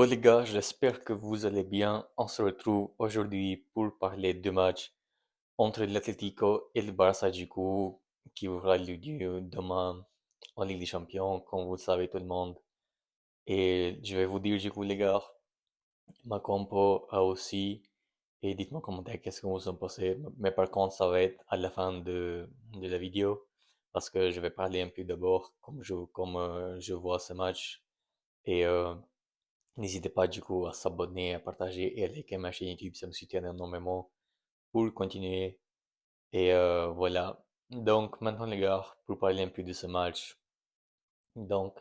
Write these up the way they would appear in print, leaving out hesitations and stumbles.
Bon les gars, j'espère que vous allez bien. On se retrouve aujourd'hui pour parler du match entre l'Atlético et le Barça du coup, qui aura lieu demain en Ligue des Champions, comme vous le savez tout le monde. Et je vais vous dire du coup les gars, ma compo a aussi, et dites-moi en commentaire qu'est-ce que vous en pensez. Mais par contre, ça va être à la fin de la vidéo, parce que je vais parler un peu d'abord comme je vois ce match. Et n'hésitez pas du coup à s'abonner, à partager et à liker ma chaîne YouTube, ça me soutient énormément pour continuer. Et voilà. Donc maintenant les gars, pour parler un peu de ce match, donc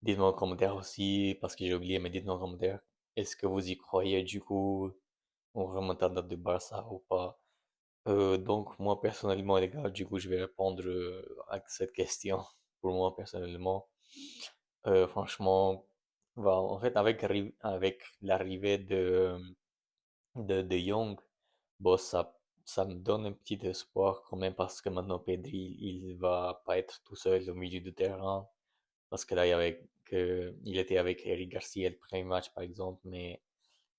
dites-moi en commentaire aussi, parce que j'ai oublié, mais dites-moi en commentaire, est-ce que vous y croyez du coup au remontada de Barça ou pas? Donc moi personnellement les gars, du coup je vais répondre à cette question. Pour moi personnellement, franchement, en fait avec l'arrivée de Jong, bon, ça me donne un petit espoir quand même parce que maintenant Pedri, il va pas être tout seul au milieu du terrain. Parce que là, il était avec Eric Garcia le premier match, par exemple, mais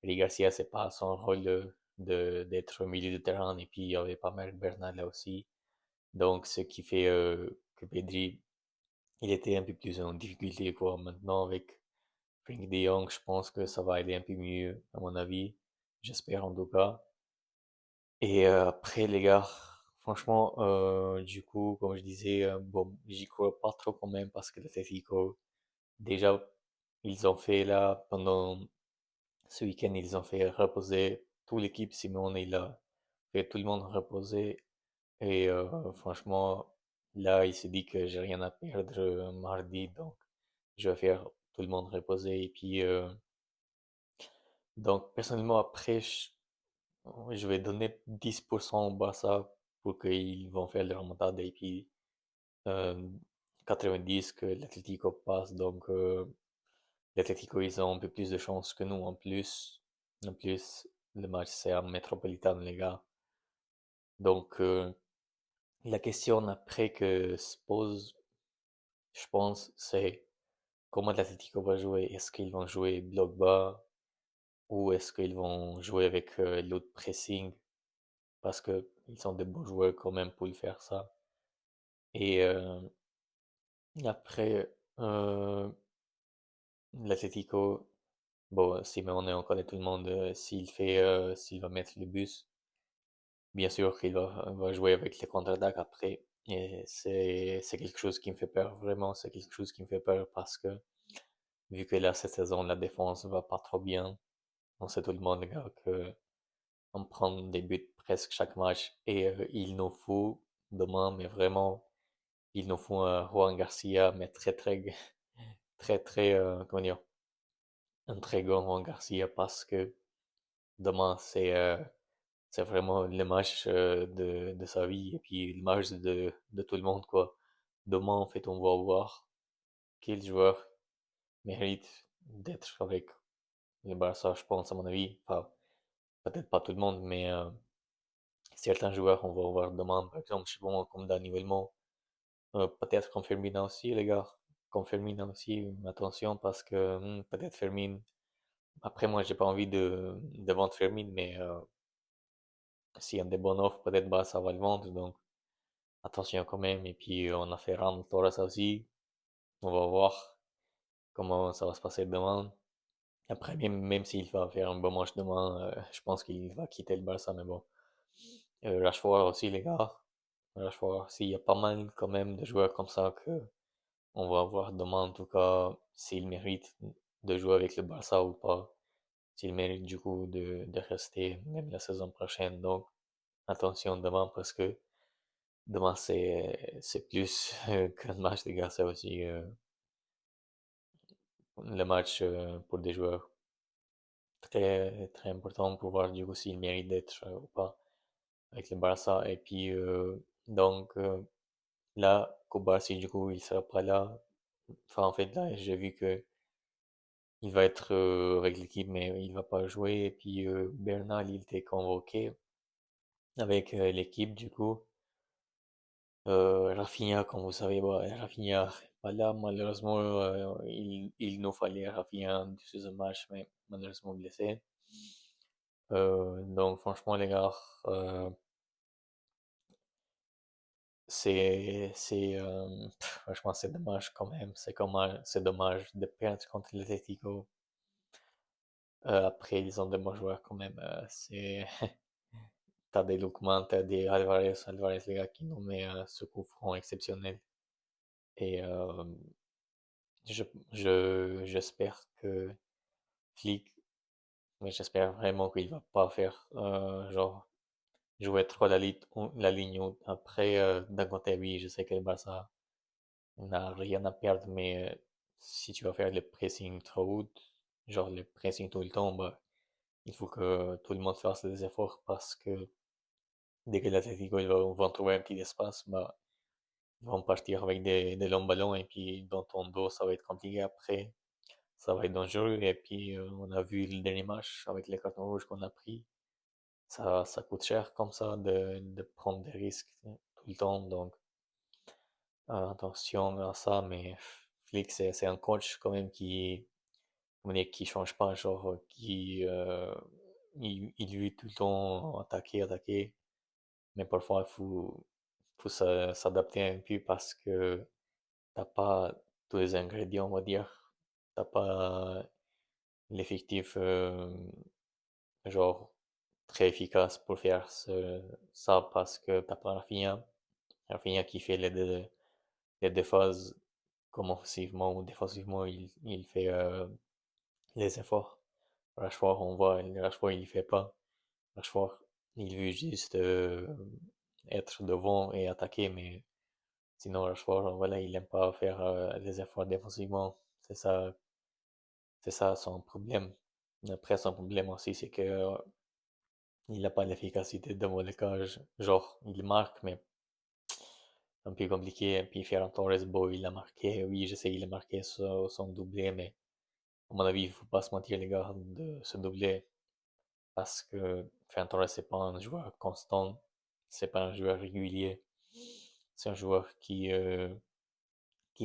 Eric Garcia, c'est pas son rôle d'être au milieu du terrain. Et puis, il y avait pas mal Bernal là aussi. Donc, ce qui fait que Pedri, il était un peu plus en difficulté, quoi. Maintenant, avec Frank de Jong, je pense que ça va aller un peu mieux, à mon avis. J'espère en tout cas. Et après, les gars, franchement, du coup, comme je disais, bon, j'y crois pas trop quand même parce que l'Atlético, déjà, ils ont fait là, pendant ce week-end, ils ont fait reposer toute l'équipe. Simone, il a fait tout le monde reposer. Et franchement, là, il s'est dit que j'ai rien à perdre mardi, donc je vais faire tout le monde reposer. Et puis, donc, personnellement, après, je vais donner 10% au Barça pour qu'ils vont faire leur remontada et puis euh, 90 que l'Atlético passe. Donc l'Atlético, ils ont un peu plus de chance que nous en plus. En plus, le match c'est à Metropolitano, les gars. Donc la question après que se pose, je pense, c'est comment l'Atlético va jouer. Est-ce qu'ils vont jouer bloc bas ou est-ce qu'ils vont jouer avec l'autre pressing? Parce que ils sont des beaux joueurs quand même pour le faire ça. Et après, l'Atlético, bon, Simeone, on connaît tout le monde, s'il va mettre le bus, bien sûr qu'il va jouer avec les contre-attaques après. Et c'est quelque chose qui me fait peur, vraiment, c'est quelque chose qui me fait peur parce que, vu que là, cette saison, la défense va pas trop bien, on sait tout le monde, les gars, que on prend des buts presque chaque match et il nous faut demain, mais vraiment, il nous faut un Juan Garcia, mais très, comment dire, un très grand Juan Garcia parce que demain, c'est vraiment le match de sa vie et puis le match de tout le monde, quoi. Demain, en fait, on va voir quel joueur mérite d'être avec le Barça, je pense, à mon avis. Enfin, peut-être pas tout le monde, mais certains joueurs, on va voir demain, par exemple, je sais pas, moi, comme Dani Olmo, peut-être comme Firmino aussi, les gars. Comme Firmino aussi, attention, parce que peut-être Firmino. Après, moi, j'ai pas envie de vendre Firmino, mais s'il y a des bonnes offres, peut-être bah, ça va le vendre. Donc, attention quand même. Et puis, on a Ferran Torres aussi. On va voir comment ça va se passer demain. Après, même s'il va faire un bon match demain, je pense qu'il va quitter le Barça. Mais bon, Rashford aussi, les gars. Rashford aussi, il y a pas mal quand même de joueurs comme ça que on va voir demain. En tout cas, s'il mérite de jouer avec le Barça ou pas. S'il mérite du coup de rester même la saison prochaine. Donc, attention demain parce que demain c'est plus qu'un match, les gars, c'est aussi le match pour des joueurs très important pour voir du coup s'il mérite d'être ou pas avec le Barça. Et puis donc là, Koubasi du coup il sera pas là. Enfin en fait là j'ai vu que il va être avec l'équipe mais il va pas jouer. Et puis Bernal il était convoqué avec l'équipe du coup. Rafinha, comme vous savez, bah, Rafinha. Là, malheureusement, il nous fallait Rafinha sur ce match, mais malheureusement blessé. Donc, franchement, les gars, euh, franchement, c'est dommage quand même. C'est dommage de perdre contre l'Atlético. Après, ils ont de bons joueurs quand même. T'as des Lookman, t'as des Alvarez, les gars, qui nous met ce coup franc exceptionnel. Et je, j'espère que Flick, mais j'espère vraiment qu'il va pas faire genre jouer trop la ligne haute. Après, d'un côté, oui, je sais que le Barça n'a rien à perdre, mais si tu vas faire le pressing trop haut, genre le pressing tout le temps, bah, il faut que tout le monde fasse des efforts parce que dès que l'Atlético vont trouver un petit espace, bah, ils vont partir avec des longs ballons et puis dans ton dos, ça va être compliqué après. Ça va être dangereux. Et puis, on a vu le dernier match avec les cartons rouges qu'on a pris. Ça coûte cher comme ça de prendre des risques tout le temps. Donc, attention à ça. Mais Flick, c'est un coach quand même comment dire, qui change pas. Genre, il veut tout le temps attaquer, attaquer. Mais parfois, faut s'adapter un peu parce que t'as pas tous les ingrédients, on va dire. T'as pas l'effectif, genre, très efficace pour faire ça parce que t'as pas Rafinha. Rafinha qui fait les deux phases, comme offensivement ou défensivement, il fait les efforts. Rashford, on voit, Rashford, il fait pas. Rashford, il veut juste être devant et attaquer, mais sinon, Rashford, voilà, il aime pas faire les efforts défensivement. C'est ça son problème. Après, son problème aussi, c'est que il n'a pas l'efficacité devant les cages. Genre, il marque, mais un peu compliqué. Et puis Ferran Torres, bon, il a marqué. Oui, je sais, il a marqué son doublé, mais à mon avis, il faut pas se mentir, les gars, de se doubler. Parce que Ferran Torres, c'est pas un joueur constant. C'est pas un joueur régulier. C'est un joueur qui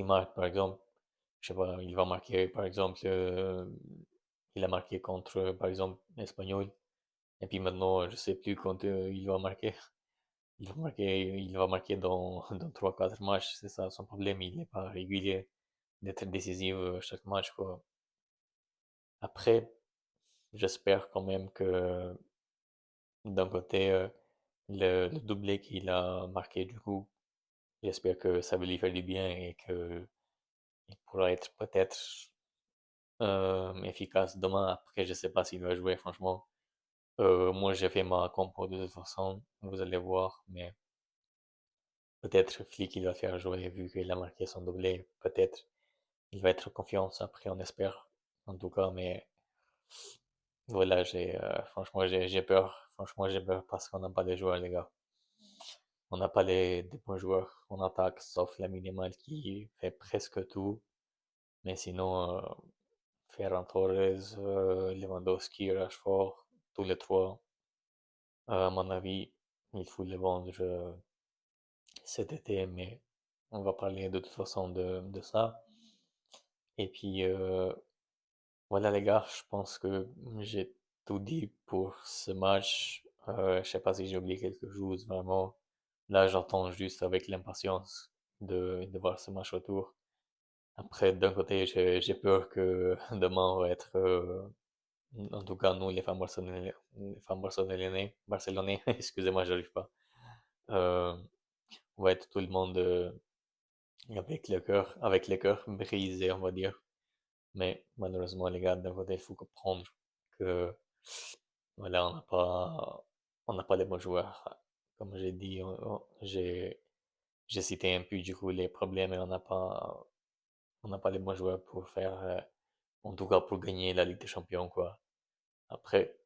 marque, par exemple. Je sais pas, il va marquer, par exemple, il a marqué contre, par exemple, l'Espagnol. Et puis maintenant, je sais plus quand il va marquer. Il va marquer dans 3-4 matchs, c'est ça son problème, il n'est pas régulier d'être décisif chaque match, quoi. Après, j'espère quand même que d'un côté, le doublé qu'il a marqué du coup, j'espère que ça va lui faire du bien et que il pourra être peut-être efficace demain. Après, je sais pas s'il va jouer, franchement. Moi, j'ai fait ma compo de toute façon, vous allez voir, mais peut-être Flick il va faire jouer vu qu'il a marqué son doublé, peut-être. Il va être confiant après, on espère. En tout cas, mais voilà, franchement, j'ai peur. Franchement, j'ai peur parce qu'on n'a pas de joueurs, les gars. On n'a pas des bons joueurs en attaque, sauf la minimale qui fait presque tout. Mais sinon, Ferran Torres, Lewandowski, Rashford, tous les trois, à mon avis, il faut les vendre cet été, mais on va parler de toute façon de ça. Et puis, voilà les gars, je pense que j'ai tout dit pour ce match. Je sais pas si j'ai oublié quelque chose, vraiment. Là, j'attends juste avec l'impatience de voir ce match retour. Après, d'un côté, j'ai peur que demain on va être, en tout cas nous, les fans barcelonais, excusez-moi, j'arrive pas. Euh, on va être tout le monde avec le cœur brisé, on va dire. Mais malheureusement, les gars, d'un côté, il faut comprendre que voilà, on n'a pas les bons joueurs. Comme j'ai dit, j'ai cité un peu du coup les problèmes et on n'a pas les bons joueurs pour faire, en tout cas pour gagner la Ligue des Champions, quoi. Après,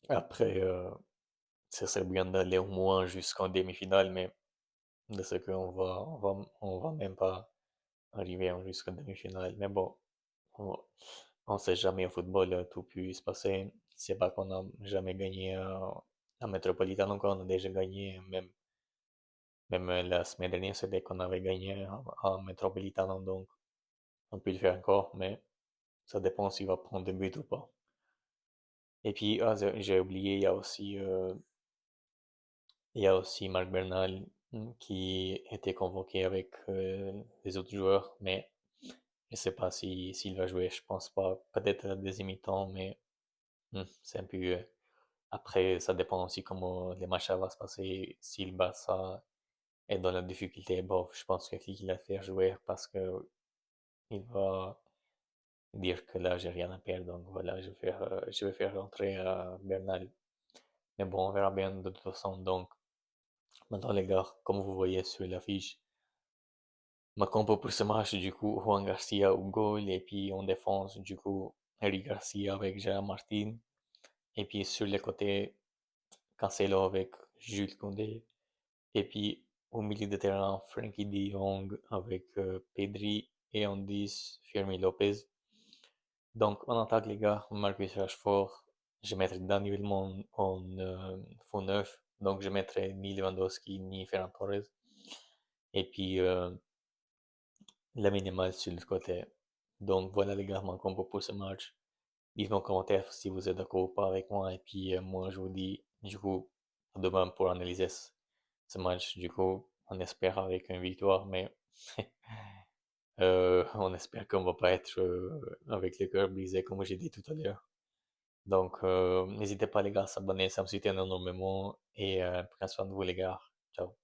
après, ça serait bien d'aller au moins jusqu'en demi-finale, mais de ce on va même pas arriver jusqu'en demi-finale. Mais bon, on, on sait jamais au football, tout peut se passer. C'est pas qu'on a jamais gagné un Metropolitano, on a déjà gagné même Même la semaine dernière, c'était qu'on avait gagné en Metropolitano, donc on peut le faire encore, mais ça dépend s'il va prendre des buts ou pas. Et puis, ah, j'ai oublié, il y a aussi Marc Bernal qui était convoqué avec les autres joueurs, mais je sais pas s'il va jouer, je pense pas. Peut-être à la deuxième mi-temps, mais c'est un peu. Après, ça dépend aussi comment les matchs vont se passer. Si le Barça est dans la difficulté, bon, je pense que Flick il va le faire jouer parce que il va dire que là, j'ai rien à perdre. Donc voilà, je vais faire rentrer Bernal. Mais bon, on verra bien de toute façon. Donc, maintenant, les gars, comme vous voyez sur l'affiche, ma compo pour ce match, du coup, Juan Garcia au goal. Et puis en défense, du coup, Eric Garcia avec Gérard Martin. Et puis sur les côtés, Cancelo avec Jules Koundé. Et puis au milieu de terrain, Frankie de Jong avec Pedri et en 10, Fermi Lopez. Donc en attaque, les gars, Marcus Rashford, je mettrai Dani Olmo en faux neuf. Donc je mettrai ni Lewandowski ni Ferran Torres. Et puis la minimale sur le côté. Donc voilà les gars, mon combo pour ce match. Dites-moi en commentaire si vous êtes d'accord ou pas avec moi. Et puis moi je vous dis du coup à demain pour analyser ce match. Du coup on espère avec une victoire, mais on espère qu'on va pas être avec le cœur brisé comme j'ai dit tout à l'heure. Donc n'hésitez pas les gars à s'abonner, ça me soutient énormément. Et prenez soin de vous les gars. Ciao.